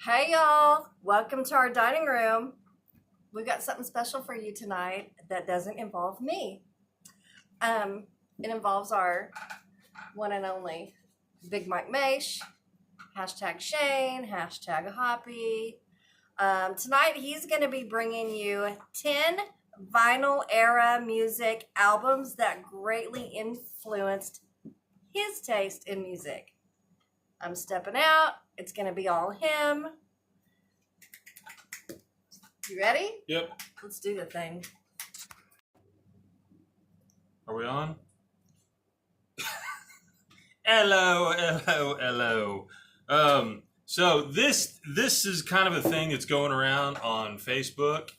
Hey y'all, welcome to our dining room. We've got something special for you tonight that doesn't involve me. It involves our one and only Big Mike Maish, hashtag Shane, hashtag Hoppy. Tonight he's going to be bringing you 10 vinyl era music albums that greatly influenced his taste in music. I'm stepping out. It's going to be all him. You ready? Yep. Let's do the thing. Are we on? Hello. So this is kind of a thing that's going around on Facebook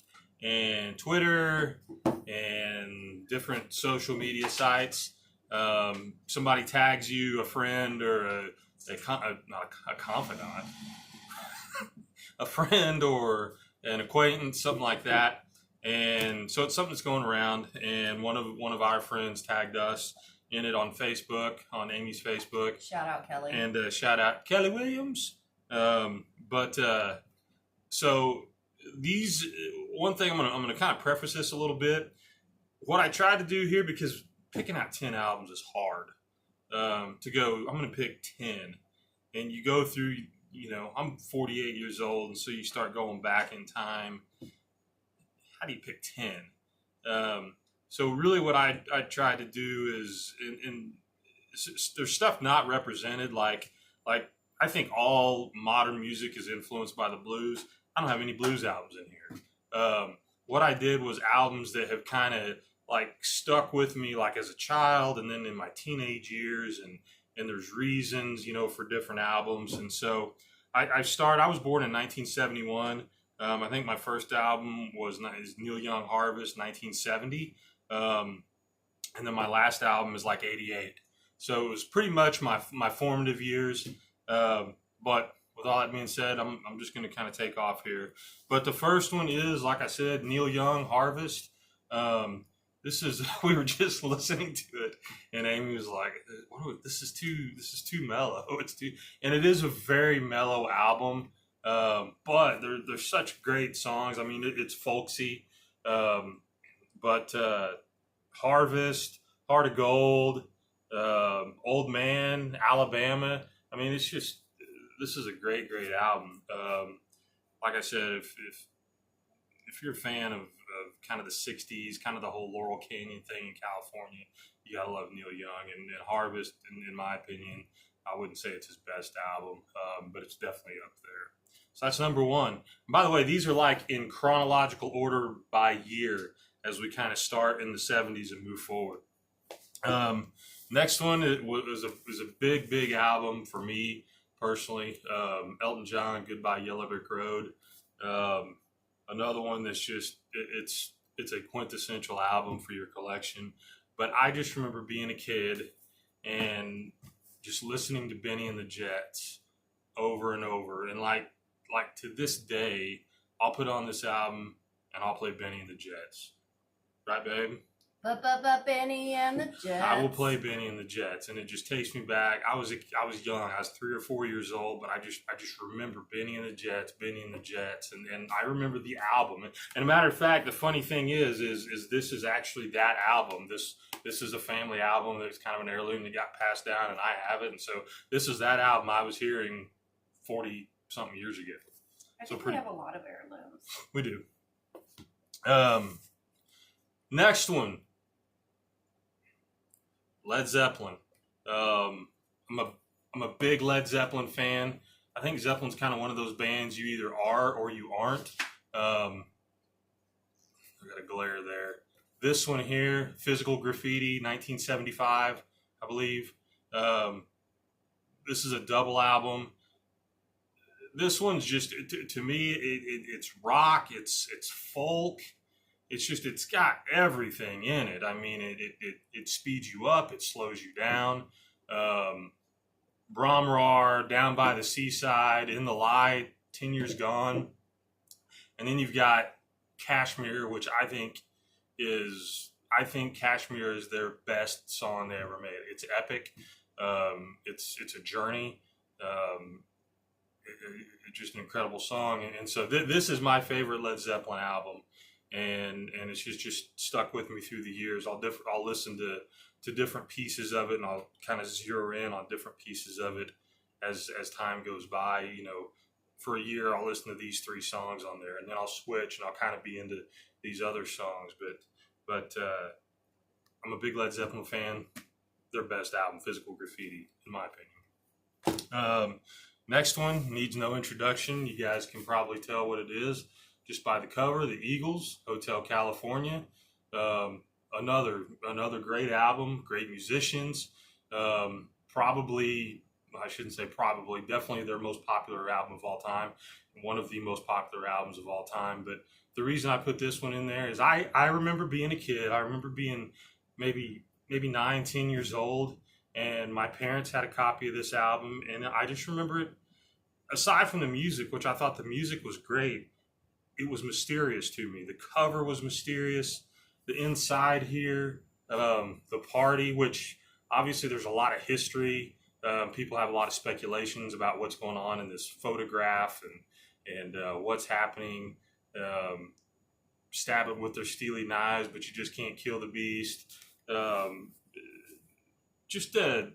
and Twitter and different social media sites. Somebody tags you, a friend or not a confidant, a friend or an acquaintance, something like that. And so it's something that's going around, and one of our friends tagged us in it on Facebook, on Amy's Facebook. Shout out Kelly. And shout out Kelly Williams. So these, one thing I'm gonna kind of preface this a little bit. What I tried to do here, because picking out 10 albums is hard. I'm gonna pick 10, and you go through. I'm 48 years old, and so you start going back in time. How do you pick 10? So really what I try to do is, and there's stuff not represented, like I think all modern music is influenced by the blues. I don't have any blues albums in here. What I did was albums that have kind of like stuck with me, like as a child, and then in my teenage years, and there's reasons, for different albums. And so I was born in 1971. I think my first album is Neil Young Harvest, 1970. And then my last album is like 88. So it was pretty much my formative years. But with all that being said, I'm just going to kind of take off here. But the first one is, like I said, Neil Young Harvest. We were just listening to it, and Amy was like, this is too mellow. And it is a very mellow album. But there's such great songs. I mean, it's folksy. But Harvest, Heart of Gold, Old Man, Alabama. I mean, this is a great album. Like I said, if you're a fan of kind of the 60s, kind of the whole Laurel Canyon thing in California, you gotta love Neil Young. And Harvest, in my opinion, I wouldn't say it's his best album, but it's definitely up there. So that's number one. And by the way, these are like in chronological order by year as we kind of start in the 70s and move forward. Next one was a big album for me personally. Elton John, Goodbye Yellow Brick Road. Another one that's just, it's a quintessential album for your collection. But I just remember being a kid and just listening to Benny and the Jets over and over. And like to this day, I'll put on this album and I'll play Benny and the Jets. Right, babe? Benny and the Jets. I will play Benny and the Jets, and it just takes me back. I was young. I was 3 or 4 years old, but I just remember Benny and the Jets, and I remember the album. And a matter of fact, the funny thing is this is actually that album. This is a family album that's kind of an heirloom that got passed down, and I have it. And so this is that album I was hearing 40 something years ago. I think we have a lot of heirlooms. We do. Next one. Led Zeppelin. I'm a big Led Zeppelin fan. I think Zeppelin's kind of one of those bands you either are or you aren't. I got a glare there. This one here, Physical Graffiti, 1975, I believe. This is a double album. This one's just, to me, it's rock, it's folk. It's got everything in it. I mean, it speeds you up, it slows you down. Brahmrar, Down by the Seaside, In the Light, 10 Years Gone. And then you've got Kashmir, which I think Kashmir is their best song they ever made. It's epic. It's a journey. just an incredible song. And so this is my favorite Led Zeppelin album, and it's just stuck with me through the years. I'll listen to different pieces of it, and I'll kind of zero in on different pieces of it as time goes by. You know, for a year I'll listen to these 3 songs on there, and then I'll switch and I'll kind of be into these other songs. But I'm a big Led Zeppelin fan. Their best album, Physical Graffiti, in my opinion. Next one needs no introduction. You guys can probably tell what it is just by the cover. The Eagles, Hotel California. Another great album, great musicians. Probably, I shouldn't say probably, definitely their most popular album of all time. One of the most popular albums of all time. But the reason I put this one in there is I remember being a kid. I remember being maybe 9, 10 years old, and my parents had a copy of this album, and I just remember it, aside from the music, which I thought the music was great, it was mysterious to me. The cover was mysterious, the inside here, the party, which obviously there's a lot of history. People have a lot of speculations about what's going on in this photograph and what's happening. Stab it with their steely knives, but you just can't kill the beast. Just a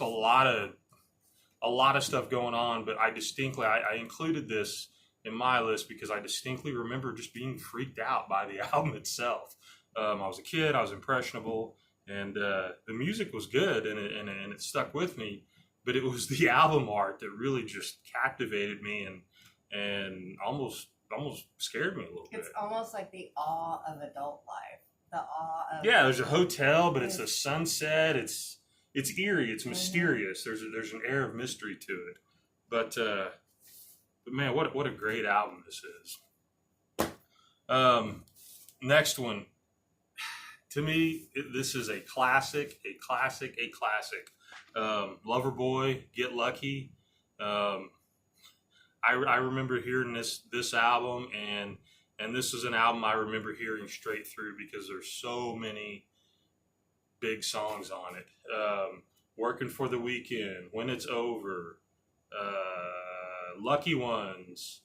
lot of stuff going on. But I included this in my list because I distinctly remember just being freaked out by the album itself. I was a kid, I was impressionable, and the music was good, and it stuck with me. But it was the album art that really just captivated me and almost scared me a little bit. It's almost like the awe of adult life. The awe of there's a hotel, but it's a sunset. It's eerie. It's mysterious. There's an air of mystery to it. But man, what a great album this is. Next one, to me, this is a classic. Loverboy, Get Lucky. I remember hearing this album, and this is an album I remember hearing straight through because there's so many big songs on it. Working for the Weekend, When It's Over, Lucky Ones,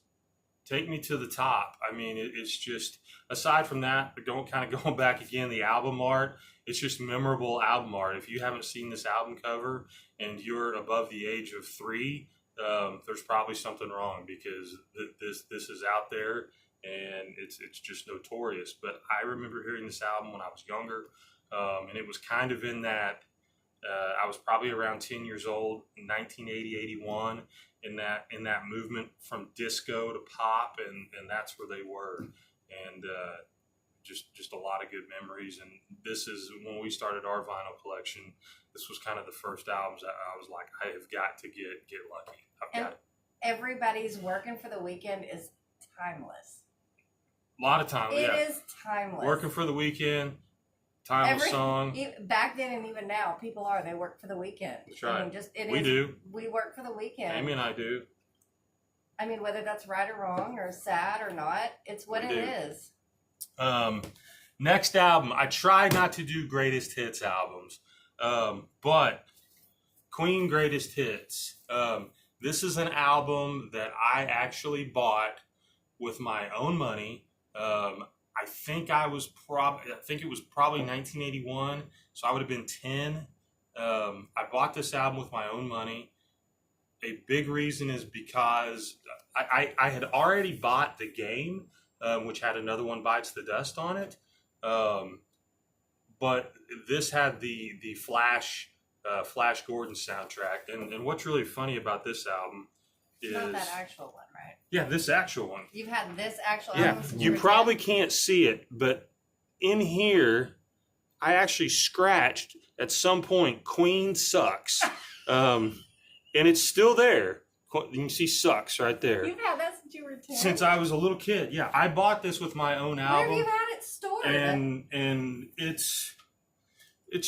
Take Me to the Top. I mean, it's just, aside from that, going back again, the album art, it's just memorable album art. If you haven't seen this album cover and you're above the age of 3, there's probably something wrong because this is out there and it's just notorious. But I remember hearing this album when I was younger, and it was kind of in that, I was probably around 10 years old in 1980, 81, in that movement from disco to pop, and that's where they were. And just a lot of good memories. And this is when we started our vinyl collection. This was kind of the first albums that I was like, I have got to get lucky. I've got it. Everybody's Working for the Weekend is timeless. A lot of time. It is timeless. Working for the Weekend, timeless song. Back then and even now, people they work for the weekend. That's right. I mean, we do. We work for the weekend. Amy and I do. I mean, whether that's right or wrong or sad or not, it's what it is. Next album, I try not to do greatest hits albums, but Queen Greatest Hits. This is an album that I actually bought with my own money. I think it was probably 1981, so I would have been 10. I bought this album with my own money. A big reason is because I had already bought The Game, which had Another One Bites the Dust on it. But this had the Flash Gordon soundtrack. And what's really funny about this album is... Not that actual one, right? Yeah, this actual one. You've had this actual album since you probably can't see it, but in here, I actually scratched at some point, Queen Sucks. And it's still there. You can see Sucks right there. You've had that since you were 10? Since I was a little kid, yeah. I bought this with my own album. Where have you had it stored? And it's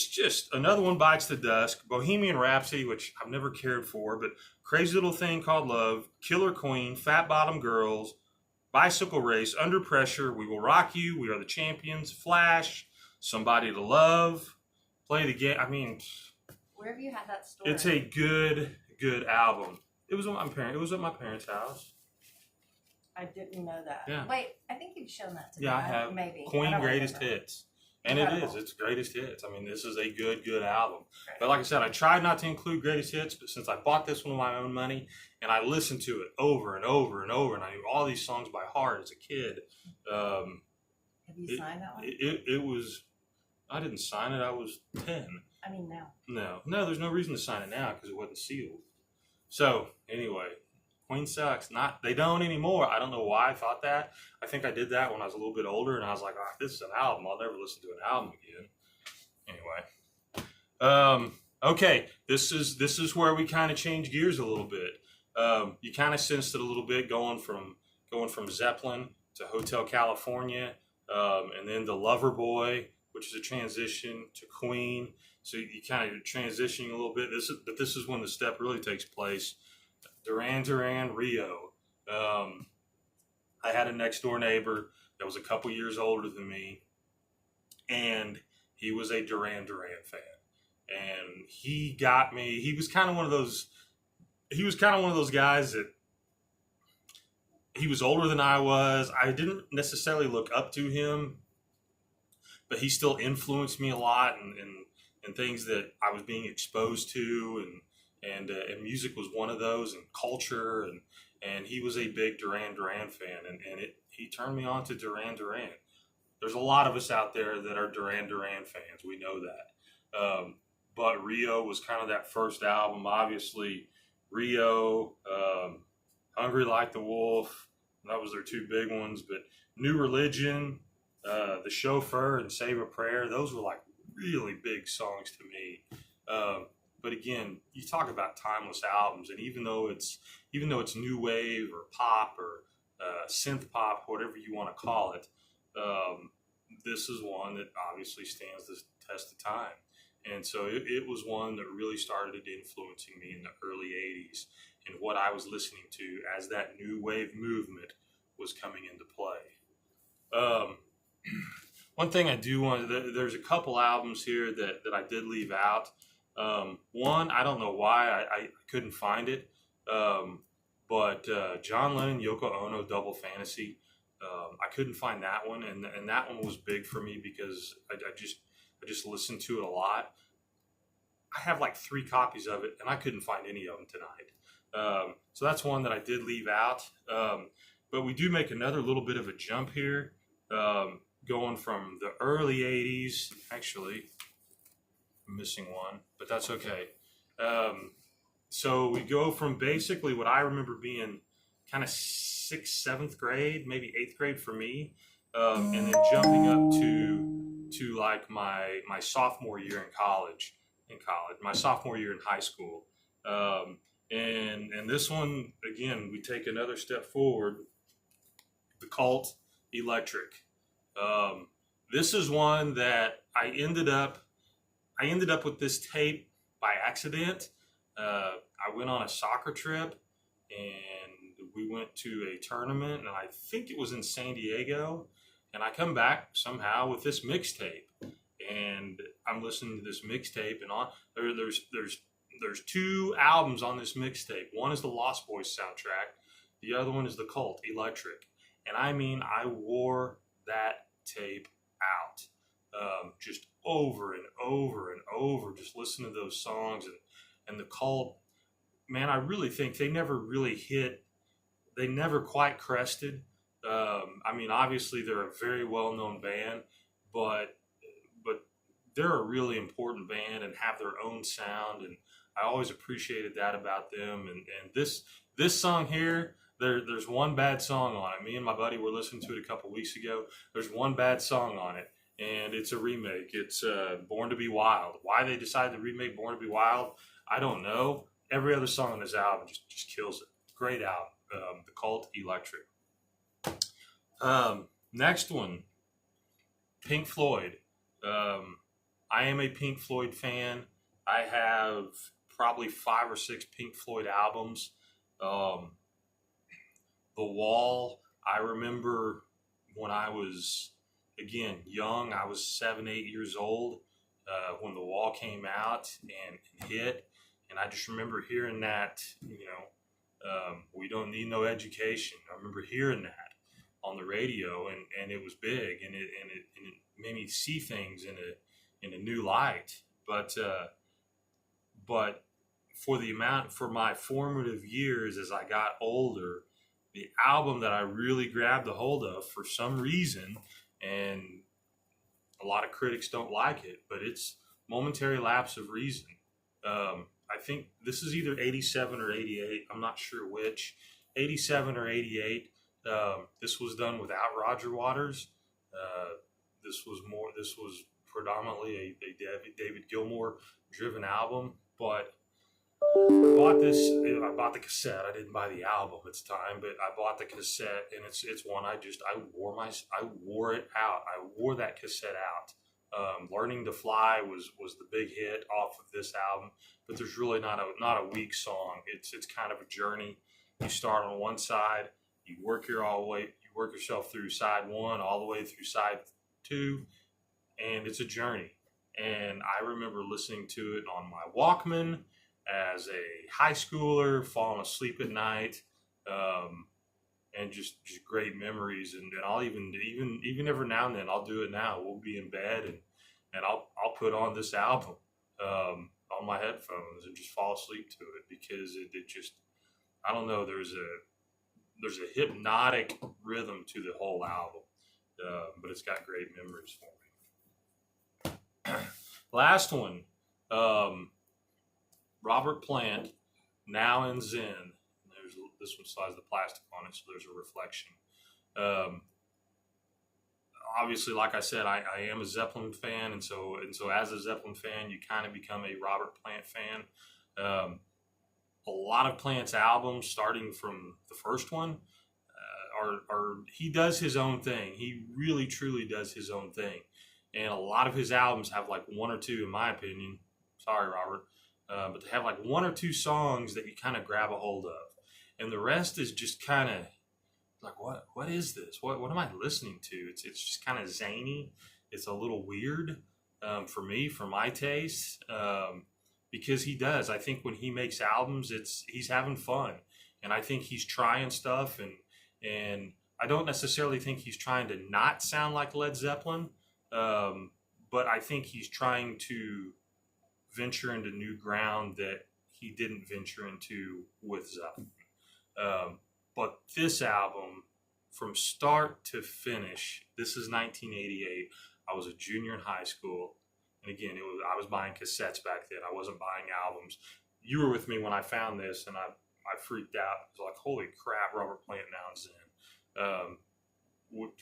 just Another One Bites the Dust, Bohemian Rhapsody, which I've never cared for, but Crazy Little Thing Called Love, Killer Queen, Fat Bottom Girls, Bicycle Race, Under Pressure, We Will Rock You, We Are the Champions, Flash, Somebody to Love, Play the Game. I mean, where have you had that stored? it's a good album. It was at my parents. It was at my parents' house. I didn't know that. Yeah. Wait, I think you've shown that to me. Yeah, I have. Maybe. Queen I don't Greatest remember. Hits. And it Incredible. is. It's greatest hits. I mean, this is a good album. Right. But like I said, I tried not to include greatest hits, but since I bought this one with my own money and I listened to it over and over and over, and I knew all these songs by heart as a kid. Have you signed that one? It was. I didn't sign it. I was 10. I mean, now. No. There's no reason to sign it now because it wasn't sealed. So anyway. Queen sucks. They don't anymore. I don't know why I thought that. I think I did that when I was a little bit older, and I was like, "Oh, this is an album. I'll never listen to an album again." Anyway, okay. This is where we kind of change gears a little bit. You kind of sensed it a little bit going from Zeppelin to Hotel California, and then the Lover Boy, which is a transition to Queen. So you kind of transitioning a little bit. This is when the step really takes place. Duran, Rio. I had a next door neighbor that was a couple years older than me, and he was a Duran fan. And he got me. He was kind of one of those guys that he was older than I was. I didn't necessarily look up to him, but he still influenced me a lot and things that I was being exposed to, and music was one of those, and culture, and he was a big Duran fan, and he turned me on to Duran. There's a lot of us out there that are Duran fans. We know that. But Rio was kind of that first album. Obviously, Rio, Hungry Like the Wolf, that was their two big ones. But New Religion, The Chauffeur, and Save a Prayer, those were like really big songs to me. But again, you talk about timeless albums, and even though it's new wave or pop or synth pop, whatever you want to call it, this is one that obviously stands the test of time. And so it was one that really started influencing me in the early 80s and what I was listening to as that new wave movement was coming into play. One thing I do want, there's a couple albums here that I did leave out. One, I don't know why I couldn't find it, but John Lennon, Yoko Ono, Double Fantasy. I couldn't find that one, and that one was big for me because I just listened to it a lot. I have like 3 copies of it, and I couldn't find any of them tonight. So that's one that I did leave out. But we do make another little bit of a jump here, going from the early 80s. Actually, I'm missing one, but that's okay. So we go from basically what I remember being kind of 6th, 7th grade, maybe 8th grade for me, and then jumping up to like my sophomore year in college, my sophomore year in high school. And this one, again, we take another step forward, the Cult, Electric. This is one that I ended up with this tape by accident. I went on a soccer trip, and we went to a tournament, and I think it was in San Diego, and I come back somehow with this mixtape, and I'm listening to this mixtape, and there's 2 albums on this mixtape. One is the Lost Boys soundtrack, the other one is the Cult, Electric, and I mean, I wore that tape out, just over and over and over, just listen to those songs, and the Cult, man, I really think they never really hit, they never quite crested. I mean, obviously they're a very well-known band, but they're a really important band and have their own sound, and I always appreciated that about them. And this song here, there's one bad song on it. Me and my buddy were listening to it a couple weeks ago. There's one bad song on it, and it's a remake. It's Born to Be Wild. Why they decided to remake Born to Be Wild, I don't know. Every other song on this album just kills it. Great album. The Cult, Electric. Next one, Pink Floyd. I am a Pink Floyd fan. I have probably 5 or 6 Pink Floyd albums. The Wall, I remember when I was, again, young, I was 7, 8 years old, when The Wall came out and hit. And I just remember hearing that, We don't need no education. I remember hearing that on the radio, and it was big, and it made me see things in a new light. But for my formative years as I got older, the album that I really grabbed a hold of for some reason, and a lot of critics don't like it, but it's Momentary Lapse of Reason. I think this is either 87 or 88. I'm not sure which. 87 or 88. This was done without Roger Waters. This was predominantly a David Gilmour driven album, but I bought the cassette. I didn't buy the album at the time, but I bought the cassette, and it's one I wore it out. I wore that cassette out. Learning to Fly was the big hit off of this album, but there's really not a weak song. It's kind of a journey. You start on one side, you work yourself through side one all the way through side two, and it's a journey. And I remember listening to it on my Walkman as a high schooler, falling asleep at night, and just great memories. And I'll even every now and then I'll do it now. We'll be in bed and I'll put on this album on my headphones and just fall asleep to it, because it just, I don't know, there's a hypnotic rhythm to the whole album, but it's got great memories for me. Last one, Robert Plant, Now and Zen. This one still has the plastic on it, so there's a reflection. Obviously, like I said, I am a Zeppelin fan, and so as a Zeppelin fan, you kind of become a Robert Plant fan. A lot of Plant's albums, starting from the first one, are he does his own thing. He really, truly does his own thing. And a lot of his albums have like one or two, in my opinion, sorry, Robert, but they have like one or two songs that you kind of grab a hold of. And the rest is just kind of like, what is this? What am I listening to? It's just kind of zany. It's a little weird for me, for my taste, because he does. I think when he makes albums, he's having fun, and I think he's trying stuff, and I don't necessarily think he's trying to not sound like Led Zeppelin, but I think he's trying to venture into new ground that he didn't venture into with Zeppelin. But this album, from start to finish, this is 1988. I was a junior in high school. And again, I was buying cassettes back then. I wasn't buying albums. You were with me when I found this, and I freaked out. It was like, holy crap, Robert Plant, Now and Zen.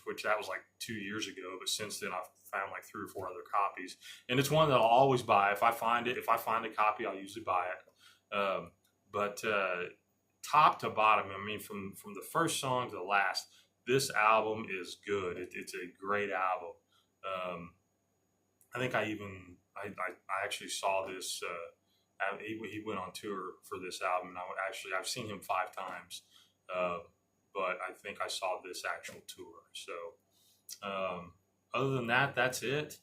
Which that was like 2 years ago. But since then, I've found like 3 or 4 other copies. And it's one that I'll always buy. If I find a copy, I'll usually buy it. But top to bottom, I mean, from the first song to the last, this album is good. It's a great album. I think I actually saw this. He went on tour for this album. And I've seen him 5 times, but I think I saw this actual tour. So other than that, that's it.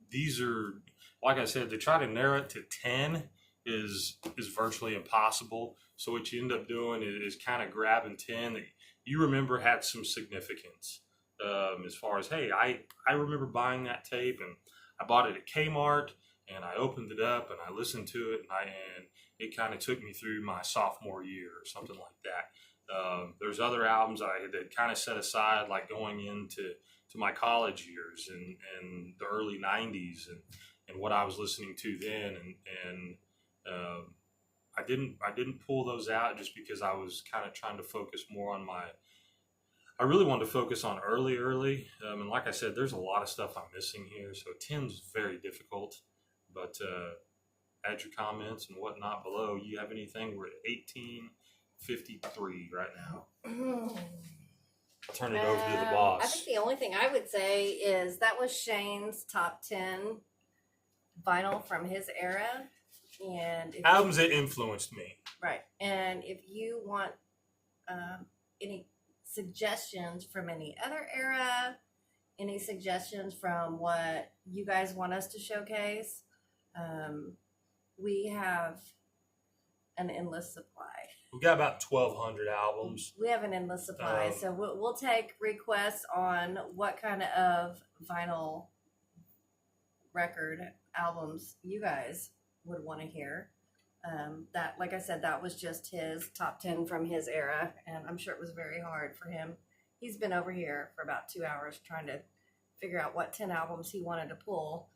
These are, like I said, to try to narrow it to 10 is virtually impossible. So what you end up doing is kind of grabbing 10 that you remember had some significance. As far as, hey, I remember buying that tape, and I bought it at Kmart, and I opened it up and I listened to it, and it kind of took me through my sophomore year or something like that. There's other albums I had kind of set aside, like going into my college years and the early 90s and what I was listening to then, and I didn't pull those out just because I was kind of trying to focus more on I really wanted to focus on early, and like I said, there's a lot of stuff I'm missing here, so 10's very difficult, but add your comments and whatnot below. You have anything? We're at 18:53 right now. I'll turn it over to the boss. I think the only thing I would say is that was Shane's top 10 vinyl from his era. And albums that influenced me. Right. And if you want any suggestions from any other era, any suggestions from what you guys want us to showcase, we have an endless supply. We've got about 1,200 albums. We have an endless supply, so we'll take requests on what kind of vinyl record albums you guys would want to hear. That, like I said, that was just his top 10 from his era, and I'm sure it was very hard for him. He's been over here for about 2 hours trying to figure out what 10 albums he wanted to pull.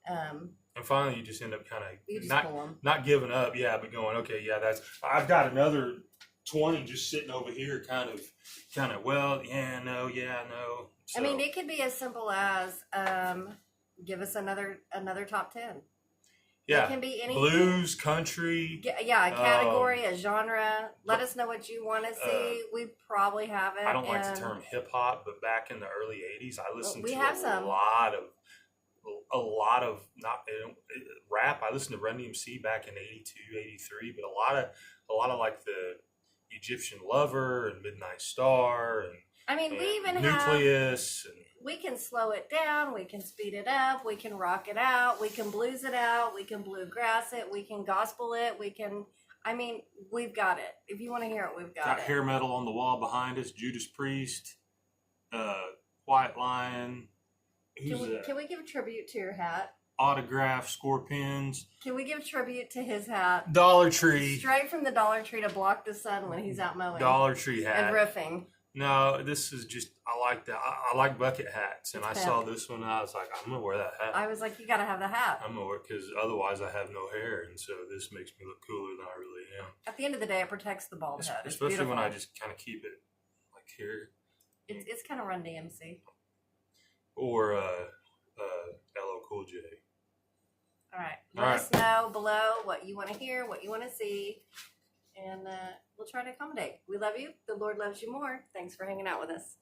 And finally, you just end up kind pull 'em. of not giving up, but going, okay, I've got another 20 just sitting over here, kind of, well, no. So, I mean, it could be as simple as give us another top 10. Yeah, it can be anything. Blues, country. Yeah, a category, a genre. Let us know what you want to see. We probably have it. I don't like the term hip hop, but back in the early '80s, I listened to some. a lot of not rap. I listened to Run DMC back in '82, '83, but a lot of like the Egyptian Lover and Midnight Star and we even Nucleus. We can slow it down, we can speed it up, we can rock it out, we can blues it out, we can bluegrass it, we can gospel it, we've got it. If you want to hear it, we've got it. Hair metal on the wall behind us, Judas Priest, White Lion. Can we give tribute to your hat? Autograph, Scorpions. Can we give tribute to his hat? Dollar Tree. Straight from the Dollar Tree to block the sun when he's out mowing. Dollar Tree hat. And roofing. No, this is just, I like that. I like bucket hats. And I saw this one and I was like, I'm going to wear that hat. I was like, you got to have the hat. I'm going to wear it because otherwise I have no hair. And so this makes me look cooler than I really am. At the end of the day, it protects the bald head. Especially when I just kind of keep it like here. It's kind of Run DMC. Or LL Cool J. All right. Let us know below what you want to hear, what you want to see. And we'll try to accommodate. We love you. The Lord loves you more. Thanks for hanging out with us.